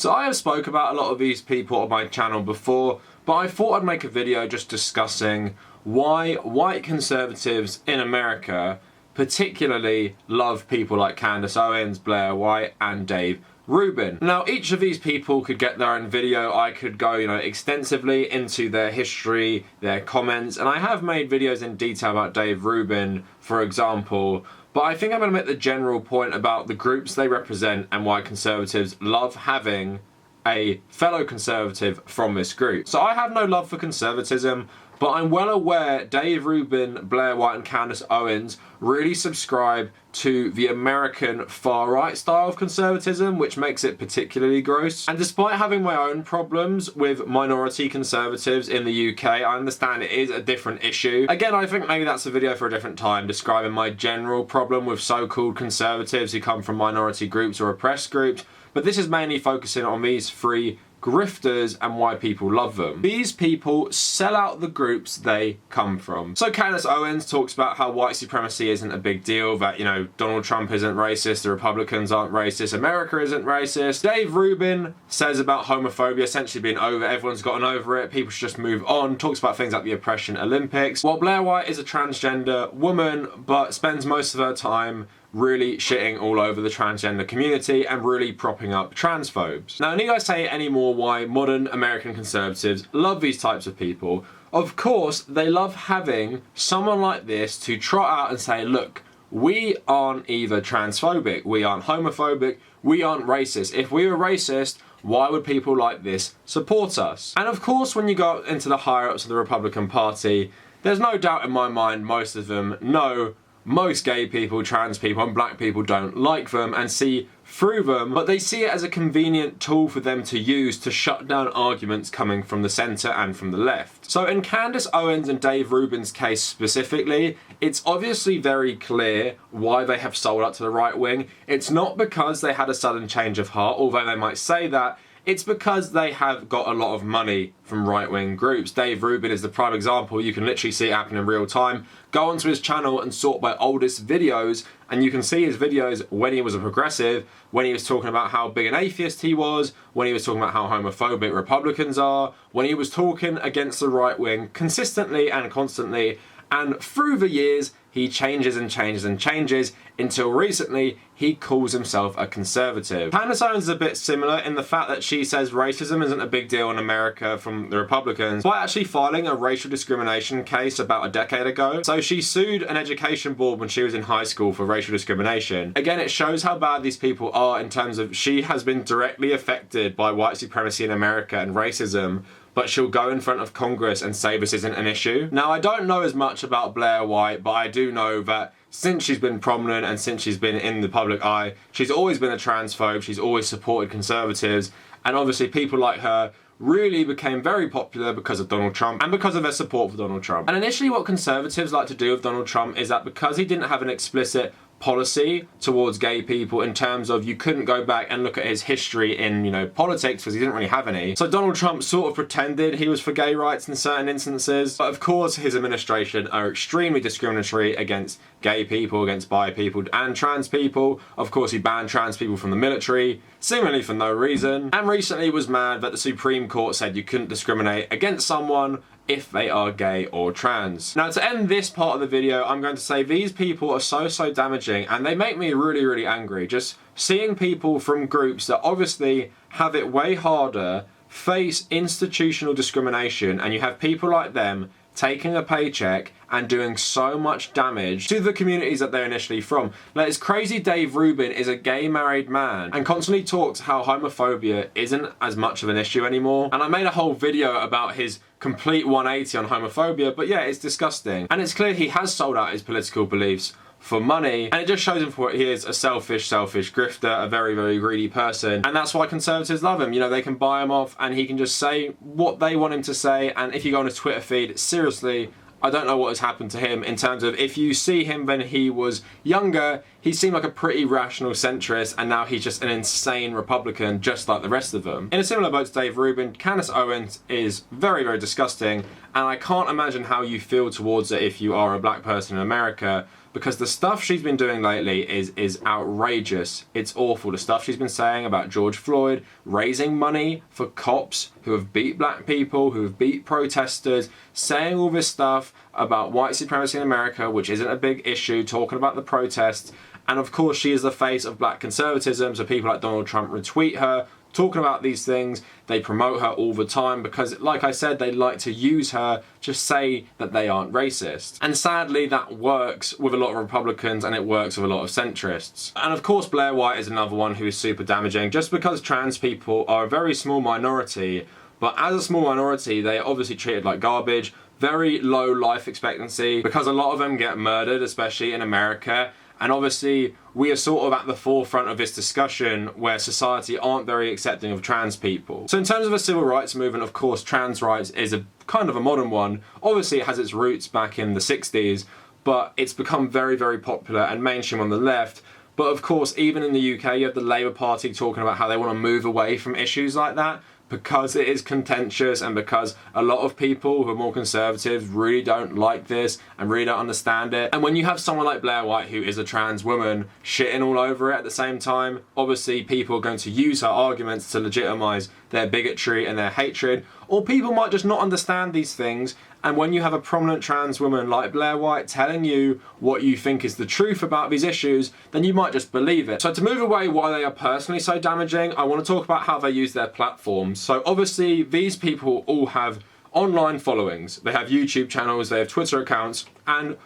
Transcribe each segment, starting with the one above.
So I have spoke about a lot of these people on my channel before, but I thought I'd make a video just discussing why white conservatives in America particularly love people like Candace Owens, Blaire White and Dave Rubin. Now each of these people could get their own video. I could go, extensively into their history, their comments, and I have made videos in detail about Dave Rubin, for example, but I think I'm going to make the general point about the groups they represent and why conservatives love having a fellow conservative from this group. So I have no love for conservatism, but I'm well aware Dave Rubin, Blaire White and Candace Owens really subscribe to the American far-right style of conservatism, which makes it particularly gross. And despite having my own problems with minority conservatives in the UK, I understand it is a different issue. Again, I think maybe that's a video for a different time, describing my general problem with so-called conservatives who come from minority groups or oppressed groups, but this is mainly focusing on these three grifters and why people love them. These people sell out the groups they come from. So Candace Owens talks about how white supremacy isn't a big deal, that, Donald Trump isn't racist, the Republicans aren't racist, America isn't racist. Dave Rubin says about homophobia essentially being over, everyone's gotten over it, people should just move on, talks about things like the Oppression Olympics, while Blaire White is a transgender woman but spends most of her time really shitting all over the transgender community and really propping up transphobes. Now, need I say any more why modern American conservatives love these types of people? Of course, they love having someone like this to trot out and say, look, we aren't either transphobic, we aren't homophobic, we aren't racist. If we were racist, why would people like this support us? And of course, when you go into the higher-ups of the Republican Party, there's no doubt in my mind most of them know most gay people, trans people and black people don't like them and see through them, but they see it as a convenient tool for them to use to shut down arguments coming from the centre and from the left. So in Candace Owens and Dave Rubin's case specifically, it's obviously very clear why they have sold out to the right wing. It's not because they had a sudden change of heart, although they might say that. It's because they have got a lot of money from right-wing groups. Dave Rubin is the prime example. You can literally see it happen in real time. Go onto his channel and sort by oldest videos, and you can see his videos when he was a progressive, when he was talking about how big an atheist he was, when he was talking about how homophobic Republicans are, when he was talking against the right wing consistently and constantly, and through the years, he changes and changes and changes until recently he calls himself a conservative. Candace Owens is a bit similar in the fact that she says racism isn't a big deal in America from the Republicans by actually filing a racial discrimination case about a decade ago. So she sued an education board when she was in high school for racial discrimination. Again, it shows how bad these people are in terms of she has been directly affected by white supremacy in America and racism, but she'll go in front of Congress and say this isn't an issue. Now, I don't know as much about Blaire White, but I do know that since she's been prominent and since she's been in the public eye, she's always been a transphobe, she's always supported conservatives, and obviously people like her really became very popular because of Donald Trump and because of their support for Donald Trump. And initially what conservatives like to do with Donald Trump is that because he didn't have an explicit policy towards gay people in terms of you couldn't go back and look at his history in, politics because he didn't really have any. So Donald Trump sort of pretended he was for gay rights in certain instances. But of course his administration are extremely discriminatory against gay people, against bi people and trans people. Of course he banned trans people from the military, seemingly for no reason. And recently was mad that the Supreme Court said you couldn't discriminate against someone if they are gay or trans. Now, to end this part of the video, I'm going to say these people are so damaging and they make me really angry. Just seeing people from groups that obviously have it way harder face institutional discrimination, and you have people like them taking a paycheck and doing so much damage to the communities that they're initially from. Like, it's crazy Dave Rubin is a gay married man and constantly talks how homophobia isn't as much of an issue anymore. And I made a whole video about his complete 180 on homophobia, but yeah, it's disgusting. And it's clear he has sold out his political beliefs for money, and it just shows him for what he is, a selfish grifter, a very greedy person. And that's why conservatives love him. They can buy him off and he can just say what they want him to say. And if you go on his Twitter feed, seriously, I don't know what has happened to him in terms of, if you see him when he was younger, he seemed like a pretty rational centrist, and now he's just an insane Republican just like the rest of them. In a similar boat to Dave Rubin, Candace Owens is very disgusting, and I can't imagine how you feel towards it if you are a black person in America. because the stuff she's been doing lately is outrageous. It's awful. The stuff she's been saying about George Floyd, raising money for cops who have beat black people, who have beat protesters, saying all this stuff about white supremacy in America, which isn't a big issue, talking about the protests. And of course, she is the face of black conservatism, so people like Donald Trump retweet her, talking about these things. They promote her all the time because, like I said, they like to use her to say that they aren't racist. And sadly, that works with a lot of Republicans and it works with a lot of centrists. And of course, Blaire White is another one who is super damaging, just because trans people are a very small minority, but as a small minority, they are obviously treated like garbage, very low life expectancy, because a lot of them get murdered, especially in America. And obviously, we are sort of at the forefront of this discussion where society aren't very accepting of trans people. So in terms of the civil rights movement, of course, trans rights is a kind of a modern one. Obviously, it has its roots back in the 60s, but it's become very, very popular and mainstream on the left. But of course, even in the UK, you have the Labour Party talking about how they want to move away from issues like that, because it is contentious and because a lot of people who are more conservative really don't like this and really don't understand it. And when you have someone like Blaire White, who is a trans woman, shitting all over it at the same time, obviously people are going to use her arguments to legitimise their bigotry and their hatred, or people might just not understand these things. And when you have a prominent trans woman like Blaire White telling you what you think is the truth about these issues, then you might just believe it. So to move away why they are personally so damaging, I want to talk about how they use their platforms. So obviously these people all have online followings. They have YouTube channels, they have Twitter accounts, and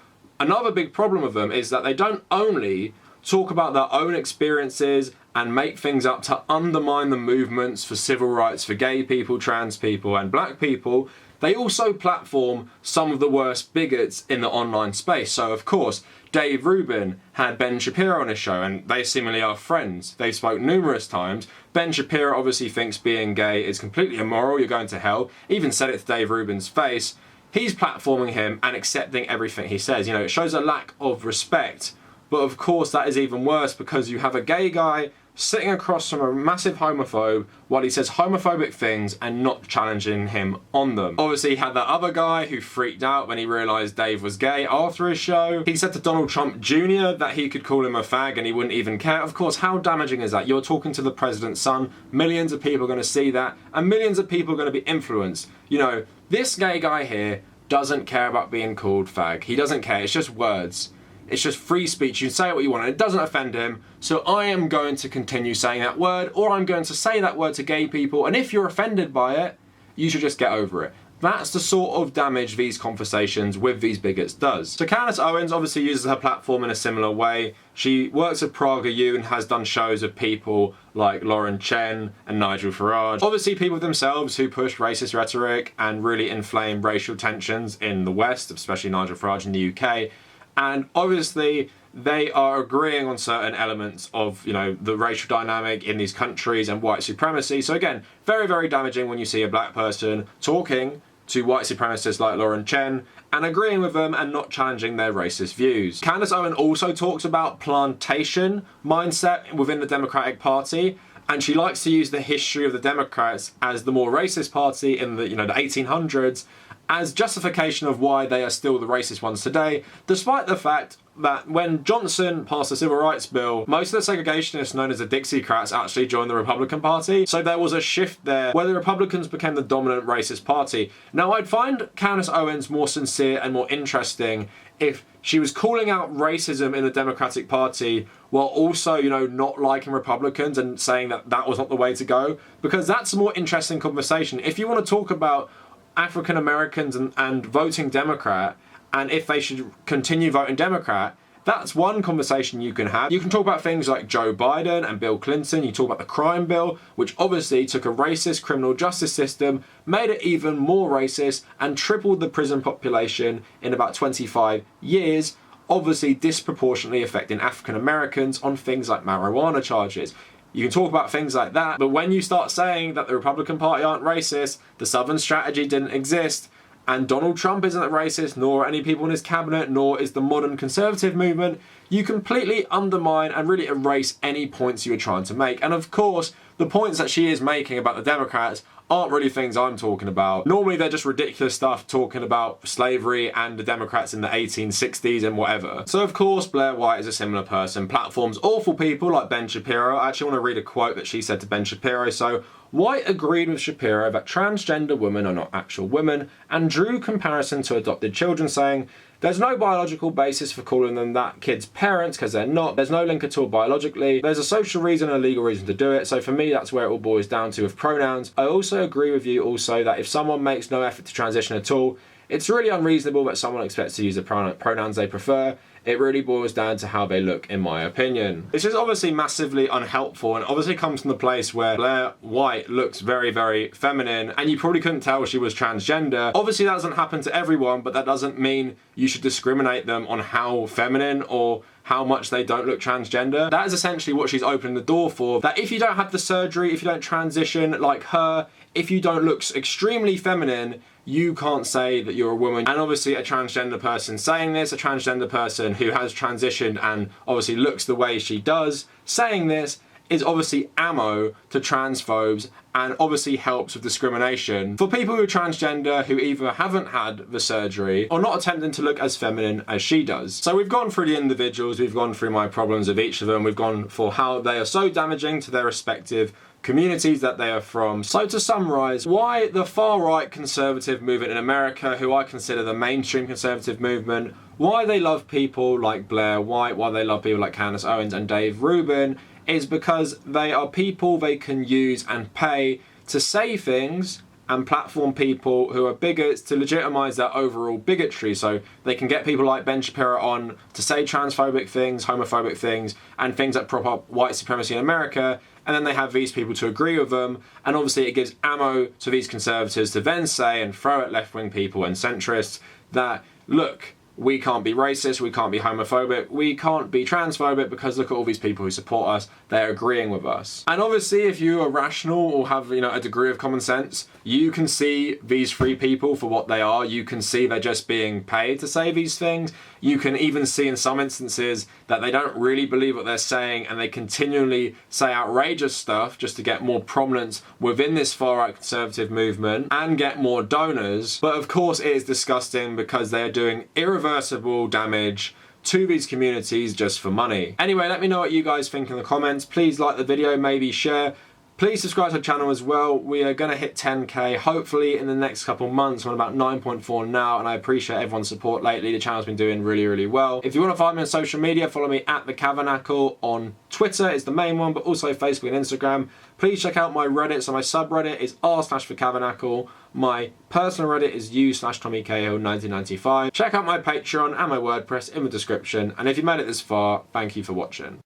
another big problem with them is that they don't only talk about their own experiences and make things up to undermine the movements for civil rights for gay people, trans people, and black people. They also platform some of the worst bigots in the online space. So of course, Dave Rubin had Ben Shapiro on his show, and they seemingly are friends. They spoke numerous times. Ben Shapiro obviously thinks being gay is completely immoral, you're going to hell. Even said it to Dave Rubin's face. He's platforming him and accepting everything he says. You know, it shows a lack of respect. But of course that is even worse, because you have a gay guy sitting across from a massive homophobe while he says homophobic things and not challenging him on them. Obviously he had that other guy who freaked out when he realised Dave was gay after his show. He said to Donald Trump Jr. that he could call him a fag and he wouldn't even care. Of course, how damaging is that? You're talking to the president's son, millions of people are going to see that, and millions of people are going to be influenced. You know, this gay guy here doesn't care about being called fag. He doesn't care, it's just words. It's just free speech. You can say what you want and it doesn't offend him. So I am going to continue saying that word, or I'm going to say that word to gay people. And if you're offended by it, you should just get over it. That's the sort of damage these conversations with these bigots does. So Candace Owens obviously uses her platform in a similar way. She works at Praga U and has done shows of people like Lauren Chen and Nigel Farage. Obviously people themselves who push racist rhetoric and really inflame racial tensions in the West, especially Nigel Farage in the UK. And obviously they are agreeing on certain elements of, you know, the racial dynamic in these countries and white supremacy. So again, very, very damaging when you see a black person talking to white supremacists like Lauren Chen and agreeing with them and not challenging their racist views. Candace Owens also talks about plantation mindset within the Democratic Party, and she likes to use the history of the Democrats as the more racist party in the, you know, the 1800s as justification of why they are still the racist ones today, despite the fact that when Johnson passed the Civil Rights Bill, most of the segregationists known as the Dixiecrats actually joined the Republican Party. So there was a shift there where the Republicans became the dominant racist party. Now I'd find Candace Owens more sincere and more interesting if she was calling out racism in the Democratic Party while also, you know, not liking Republicans and saying that that was not the way to go, because that's a more interesting conversation. If you want to talk about African Americans and voting Democrat, and if they should continue voting Democrat, that's one conversation you can have. You can talk about things like Joe Biden and Bill Clinton. You talk about the crime bill, which obviously took a racist criminal justice system, made it even more racist, and tripled the prison population in about 25 years, obviously disproportionately affecting African Americans on things like marijuana charges. You can talk about things like that, but when you start saying that the Republican Party aren't racist, the Southern strategy didn't exist, and Donald Trump isn't a racist, nor any people in his cabinet, nor is the modern conservative movement, you completely undermine and really erase any points you were trying to make. And of course, the points that she is making about the Democrats aren't really things I'm talking about. Normally they're just ridiculous stuff talking about slavery and the Democrats in the 1860s and whatever. So of course Blaire White is a similar person, platforms awful people like Ben Shapiro. I actually want to read a quote that she said to Ben Shapiro. So, White agreed with Shapiro that transgender women are not actual women and drew comparison to adopted children, saying, "There's no biological basis for calling them that kids' parents because they're not. There's no link at all biologically. There's a social reason and a legal reason to do it. So for me, that's where it all boils down to with pronouns. I also agree with you also that if someone makes no effort to transition at all, it's really unreasonable that someone expects to use the pronouns they prefer. It really boils down to how they look, in my opinion." This is obviously massively unhelpful and obviously comes from the place where Blaire White looks very, very feminine and you probably couldn't tell she was transgender. Obviously that doesn't happen to everyone, but that doesn't mean you should discriminate them on how feminine or how much they don't look transgender. That is essentially what she's opening the door for. That if you don't have the surgery, if you don't transition like her, if you don't look extremely feminine, you can't say that you're a woman. And obviously a transgender person saying this, a transgender person who has transitioned and obviously looks the way she does, saying this is obviously ammo to transphobes and obviously helps with discrimination for people who are transgender who either haven't had the surgery or not attempting to look as feminine as she does. So we've gone through the individuals, we've gone through my problems of each of them, we've gone for how they are so damaging to their respective communities that they are from. So to summarise, why the far-right conservative movement in America, who I consider the mainstream conservative movement, why they love people like Blaire White, why they love people like Candace Owens and Dave Rubin, is because they are people they can use and pay to say things and platform people who are bigots to legitimise their overall bigotry. So they can get people like Ben Shapiro on to say transphobic things, homophobic things, and things that prop up white supremacy in America, and then they have these people to agree with them, and obviously it gives ammo to these conservatives to then say and throw at left-wing people and centrists that, look, we can't be racist, we can't be homophobic, we can't be transphobic because look at all these people who support us, they're agreeing with us. And obviously if you are rational or have, a degree of common sense, you can see these three people for what they are. You can see they're just being paid to say these things. You can even see in some instances that they don't really believe what they're saying and they continually say outrageous stuff just to get more prominence within this far-right conservative movement and get more donors. But of course it is disgusting because they are doing irreversible damage to these communities just for money. Anyway, let me know what you guys think in the comments. Please like the video, maybe share. Please subscribe to the channel as well. We are going to hit 10k hopefully in the next couple months. We're on about 9.4 now and I appreciate everyone's support lately. The channel's been doing really, really well. If you want to find me on social media, follow me at The Cavernacle on Twitter is the main one, but also Facebook and Instagram. Please check out my Reddit. So my subreddit is r/TheCavernacle. My personal Reddit is u/TommyCahill1995. Check out my Patreon and my WordPress in the description. And if you made it this far, thank you for watching.